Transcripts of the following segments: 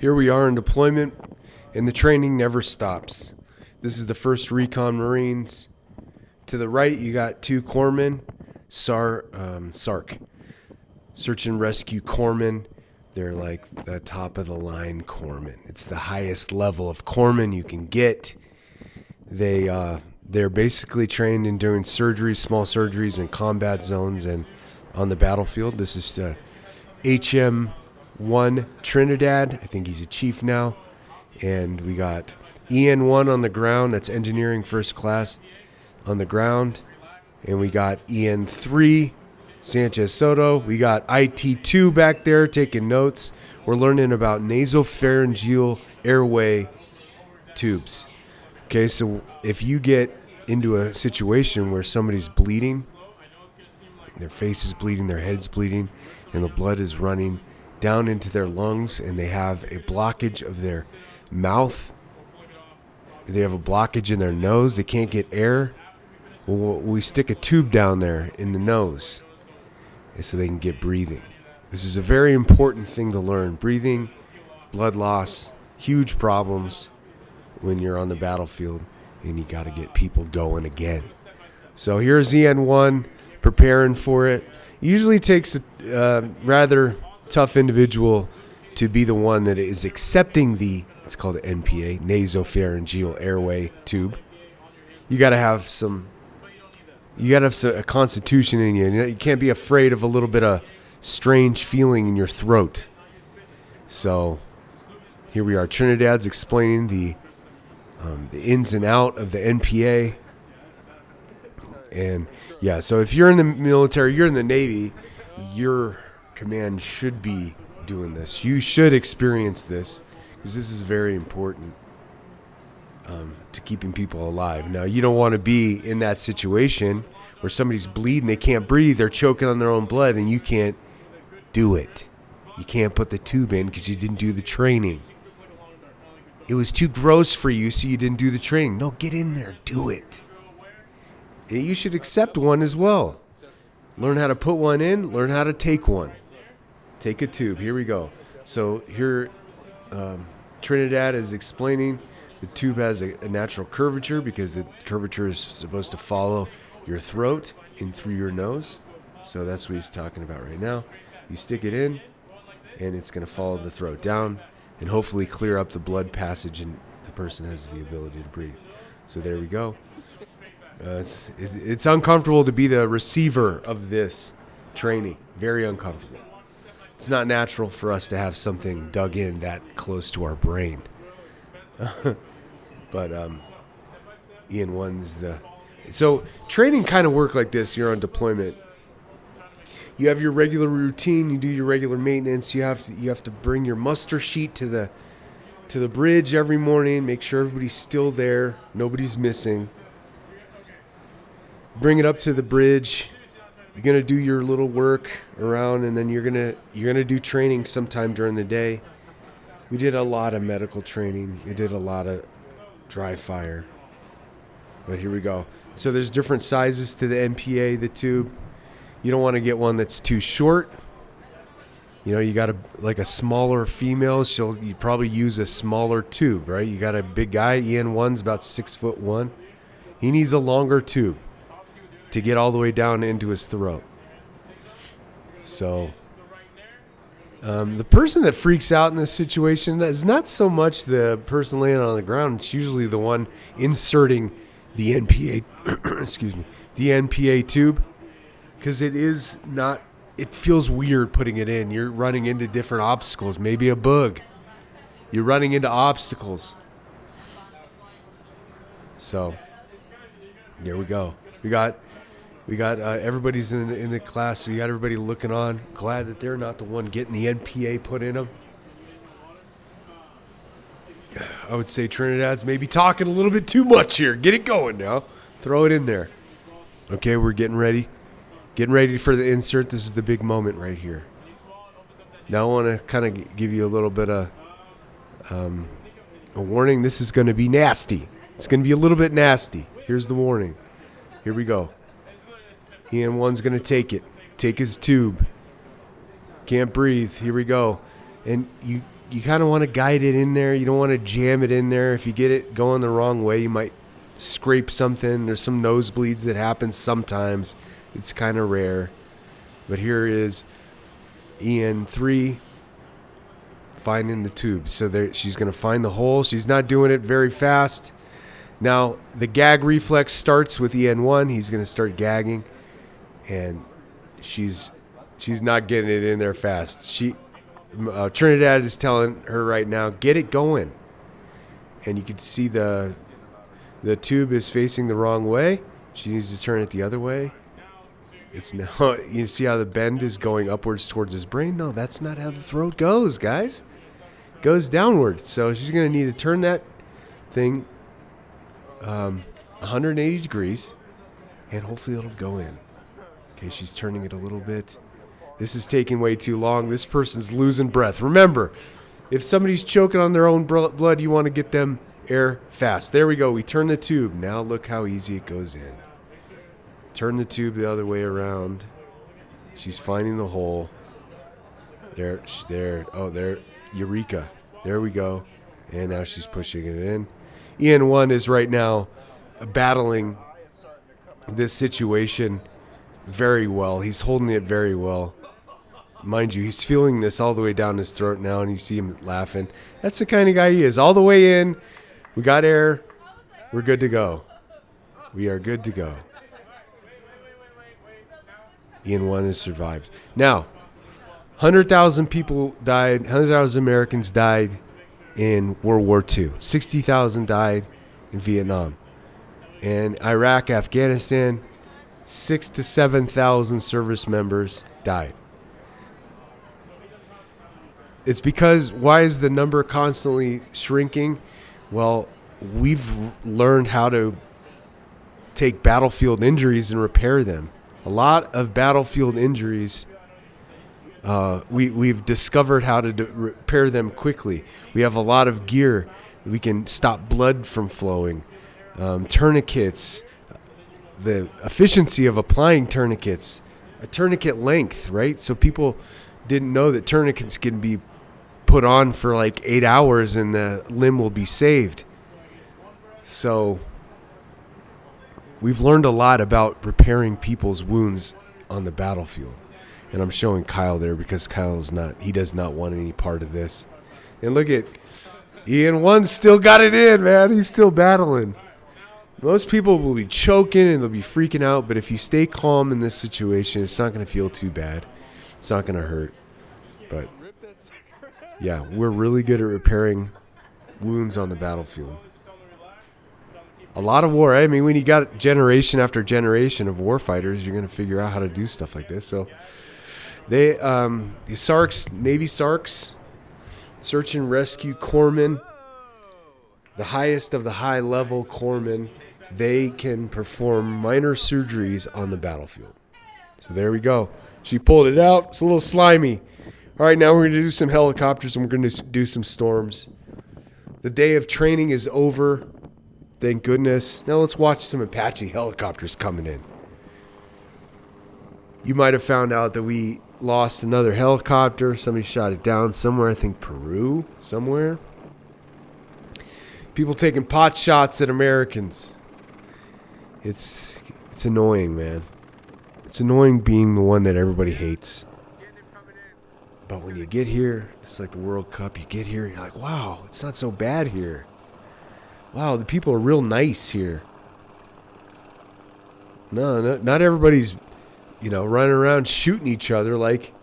Here we are in deployment, and the training never stops. This is the 1st Recon Marines. To the right, you got 2 corpsmen, SARC, Search and Rescue Corpsmen. They're like the top of the line corpsmen. It's the highest level of corpsmen you can get. They're basically trained in doing surgeries, small surgeries in combat zones and on the battlefield. This is HM1 Trinidad. I think he's a chief now. And we got EN1 on the ground. That's engineering first class on the ground. And we got EN3 Sanchez Soto. We got IT2 back there taking notes. We're learning about nasopharyngeal airway tubes. Okay, so if you get into a situation where somebody's bleeding, their face is bleeding, their head's bleeding, and the blood is running down into their lungs, and they have a blockage of their mouth, they have a blockage in their nose, they can't get air, well, we stick a tube down there in the nose so they can get breathing. This is a very important thing to learn. Breathing, blood loss, huge problems when you're on the battlefield and you got to get people going again. So here's EN1 preparing for it. It usually takes a rather tough individual to be the one that is accepting it's called the NPA, nasopharyngeal airway tube. You got to have a constitution in you. You can't be afraid of a little bit of strange feeling in your throat. So here we are. Trinidad's explaining the ins and out of the NPA. And yeah, so if you're in the military, you're in the Navy, your command should be doing this. You should experience this because this is very important to keeping people alive. Now, you don't want to be in that situation where somebody's bleeding, they can't breathe, they're choking on their own blood, and you can't do it. You can't put the tube in because you didn't do the training. It was too gross for you, so you didn't do the training. No, get in there, do it. And you should accept one as well. Learn how to put one in, learn how to take one. Take a tube. Here we go. So here, Trinidad is explaining the tube has a natural curvature because the curvature is supposed to follow your throat in through your nose. So that's what he's talking about right now. You stick it in, and it's going to follow the throat down and hopefully clear up the blood passage, and the person has the ability to breathe. So there we go. It's uncomfortable to be the receiver of this training. Very uncomfortable. It's not natural for us to have something dug in that close to our brain. But EN1's so training kind of work like this. You're on deployment. You have your regular routine. You do your regular maintenance. You have to bring your muster sheet to the bridge every morning. Make sure everybody's still there. Nobody's missing. Bring it up to the bridge. You're gonna do your little work around, and then you're gonna do training sometime during the day. We did a lot of medical training. We did a lot of dry fire. But here we go. So there's different sizes to the NPA, the tube. You don't want to get one that's too short. You know, you got a smaller female. You probably use a smaller tube, right? You got a big guy. EN1's about 6'1". He needs a longer tube to get all the way down into his throat. So the person that freaks out in this situation is not so much the person laying on the ground. It's usually the one inserting the NPA, the NPA tube, because it feels weird putting it in. You're running into different obstacles, maybe a bug. You're running into obstacles. So there we go. We got everybody's in the class, so you got everybody looking on. Glad that they're not the one getting the NPA put in them. I would say Trinidad's maybe talking a little bit too much here. Get it going now. Throw it in there. Okay, we're getting ready. Getting ready for the insert. This is the big moment right here. Now I want to kind of give you a little bit of a warning. This is going to be nasty. It's going to be a little bit nasty. Here's the warning. Here we go. EN1's going to take his tube. Can't breathe. Here we go. And you kind of want to guide it in there. You don't want to jam it in there. If you get it going the wrong way, you might scrape something. There's some nosebleeds that happen sometimes. It's kind of rare. But here is EN3 finding the tube. So there, she's going to find the hole. She's not doing it very fast. Now, the gag reflex starts with EN1. He's going to start gagging. And she's not getting it in there fast. Trinidad is telling her right now, get it going. And you can see the tube is facing the wrong way. She needs to turn it the other way. It's now, you see how the bend is going upwards towards his brain? No, that's not how the throat goes, guys. It goes downward. So she's going to need to turn that thing 180 degrees, and hopefully it'll go in. Okay, she's turning it a little bit. This is taking way too long. This person's losing breath. Remember, if somebody's choking on their own blood, you want to get them air fast. There we go. We turn the tube. Now look how easy it goes in. Turn the tube the other way around. She's finding the hole. There. Oh, there. Eureka. There we go. And now she's pushing it in. EN1 is right now battling this situation very well. He's holding it very well. Mind you, he's feeling this all the way down his throat now, and you see him laughing. That's the kind of guy he is. All the way in. We got air. We're good to go. We are good to go. EN1 has survived. Now, 100,000 people died. 100,000 Americans died in World War II. 60,000 died in Vietnam. In Iraq, Afghanistan, 6,000 to 7,000 service members died. It's because, why is the number constantly shrinking? Well, we've learned how to take battlefield injuries and repair them. A lot of battlefield injuries, we've discovered how to repair them quickly. We have a lot of gear. We can stop blood from flowing. Tourniquets, the efficiency of applying tourniquets, a tourniquet length, right? So people didn't know that tourniquets can be put on for like 8 hours and the limb will be saved. So we've learned a lot about repairing people's wounds on the battlefield. And I'm showing Kyle there because he does not want any part of this. And look at EN1 still got it in, man. He's still battling. Most people will be choking and they'll be freaking out, but if you stay calm in this situation, it's not going to feel too bad. It's not going to hurt. But yeah, we're really good at repairing wounds on the battlefield. A lot of war. I mean, when you got generation after generation of war fighters, you're going to figure out how to do stuff like this. So the SARCs, Navy SARCs, search and rescue corpsmen, the highest of the high-level corpsmen, they can perform minor surgeries on the battlefield. So there we go. She pulled it out. It's a little slimy. All right, now we're going to do some helicopters and we're going to do some storms. The day of training is over. Thank goodness. Now let's watch some Apache helicopters coming in. You might have found out that we lost another helicopter. Somebody shot it down somewhere. I think Peru, somewhere. People taking pot shots at Americans. It's annoying, man. It's annoying being the one that everybody hates. But when you get here, it's like the World Cup. You get here, you're like, wow, it's not so bad here. Wow, the people are real nice here. No, not everybody's, running around shooting each other like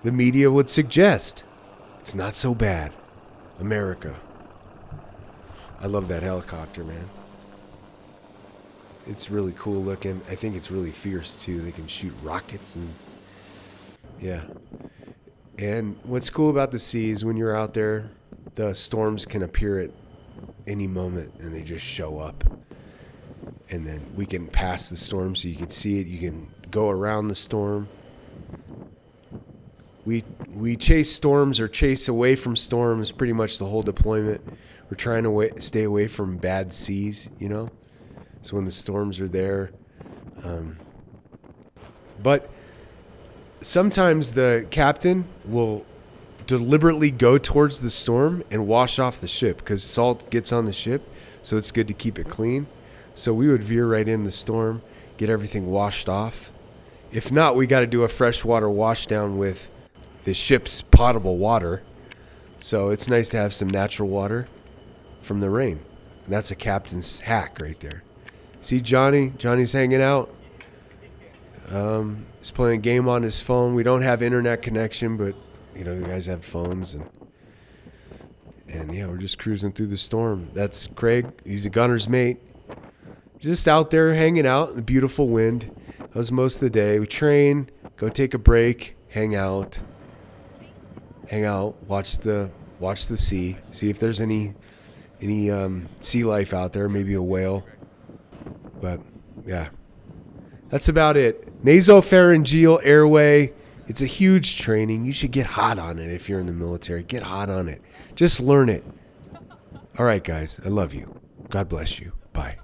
the media would suggest. It's not so bad. America. I love that helicopter, man. It's really cool looking. I think it's really fierce, too. They can shoot rockets and... yeah. And what's cool about the sea is when you're out there, the storms can appear at any moment, and they just show up. And then we can pass the storm so you can see it. You can go around the storm. We chase storms or chase away from storms pretty much the whole deployment. We're trying to stay away from bad seas, So when the storms are there. But sometimes the captain will deliberately go towards the storm and wash off the ship because salt gets on the ship, so it's good to keep it clean. So we would veer right in the storm, get everything washed off. If not, we got to do a freshwater wash down with the ship's potable water. So it's nice to have some natural water from the rain. And that's a captain's hack right there. See Johnny? Johnny's hanging out. He's playing a game on his phone. We don't have internet connection, but you guys have phones, and yeah, we're just cruising through the storm. That's Craig. He's a gunner's mate. Just out there hanging out in the beautiful wind. That was most of the day. We train, go take a break, hang out, watch the sea, see if there's any sea life out there, maybe a whale. But yeah, that's about it. Nasopharyngeal airway. It's a huge training. You should get hot on it if you're in the military. Get hot on it. Just learn it. All right, guys. I love you. God bless you. Bye.